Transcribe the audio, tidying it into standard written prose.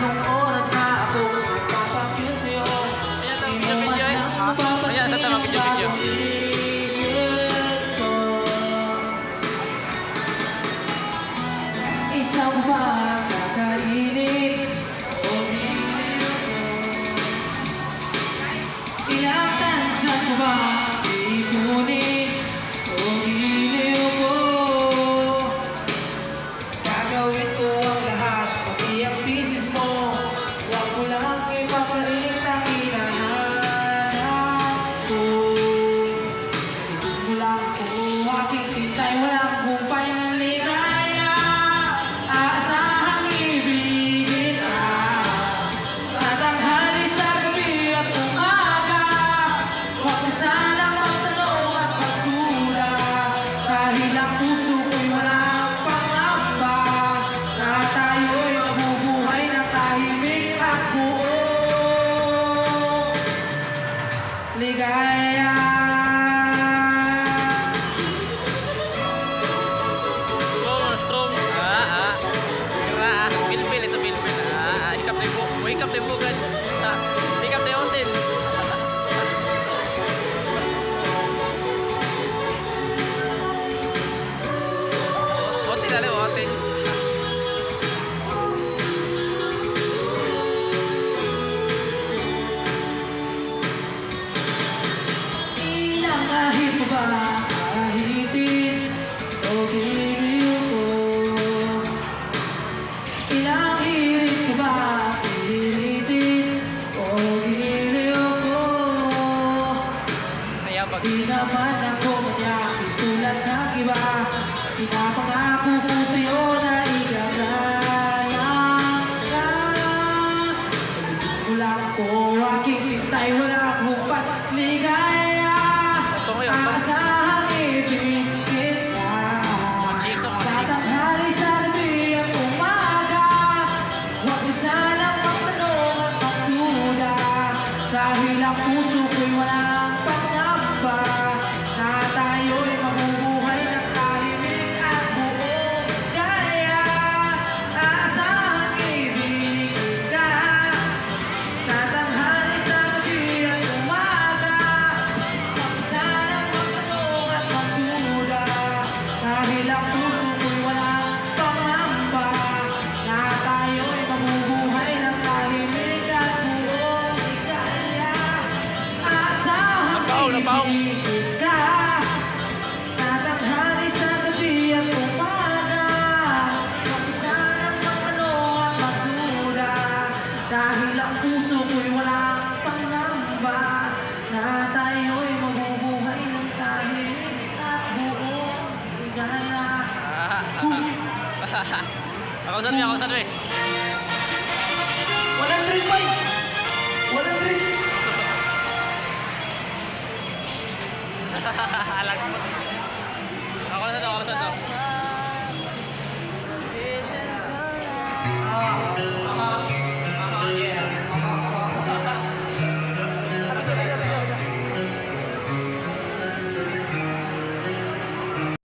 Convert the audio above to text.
nung oras na ako magpapakil sa'yo. Di mo man lang mapapansin ang bagong isip ko. Isang ba kakainit o giliw ko? Ilang tansan mo ba ipunin o giliw ko? Gagawin ko ang lahat, pati ang bisis mo. Huwag mo lang ipapalit ang hinahanap ko. Ibig mo lang ko, aking sintay, walang kumpay na ligaya. Aasahang ibigin sa tanghali, sa gabi at umaga. Huwag na sanang magtanong at magtula, dahil ang puso ko'y walang pangamba, na tayo'y mabubuhay ng tahimik at buong ligaya. Strong. Pilpil ito, pilpil. Hikap na yung hikap na yung bugan. Hikap na yung hotel. Hotel na rin, hotel. Ilang ahit mo ba ahitin o giliw ko? Ilang hirit mo ba hiritin o giliw ko? Nayabag. Di naman ako manyakis tulad ng iba. Pinapangako ko sa'yo na igagalang ka. Sa likod mo lang ako, aking sintay, wala akong patligaya. Ito ngayon, ito. Aasahang ibigin ka sa tanghali, sa gabi at umaga. Huwag mo sanang magtanong at magduda, dahil ang puso ko'y walang pangamba, na tayo'y mabubuhay ng tahimik at buong ligaya. Aasahang ibigin ka sa tanghali, sa gabi at umaga. Huwag mo sanang magtanong at magduda, dahil ang puso ko'y walang pangamba, na tayo'y mabubuhay ng tahimik at buong ligaya. Aasahang Nabaw. ibigin ka sa tanghali, sa gabi at umaga. Huwag mo sanang magtanong at magduda, dahil ang puso ko'y walang pangamba, na tayo'y mabubuhay ng tahimik at buong ligaya. Ako saan mo? Walang drink, boy! Walang drink! Alam ko.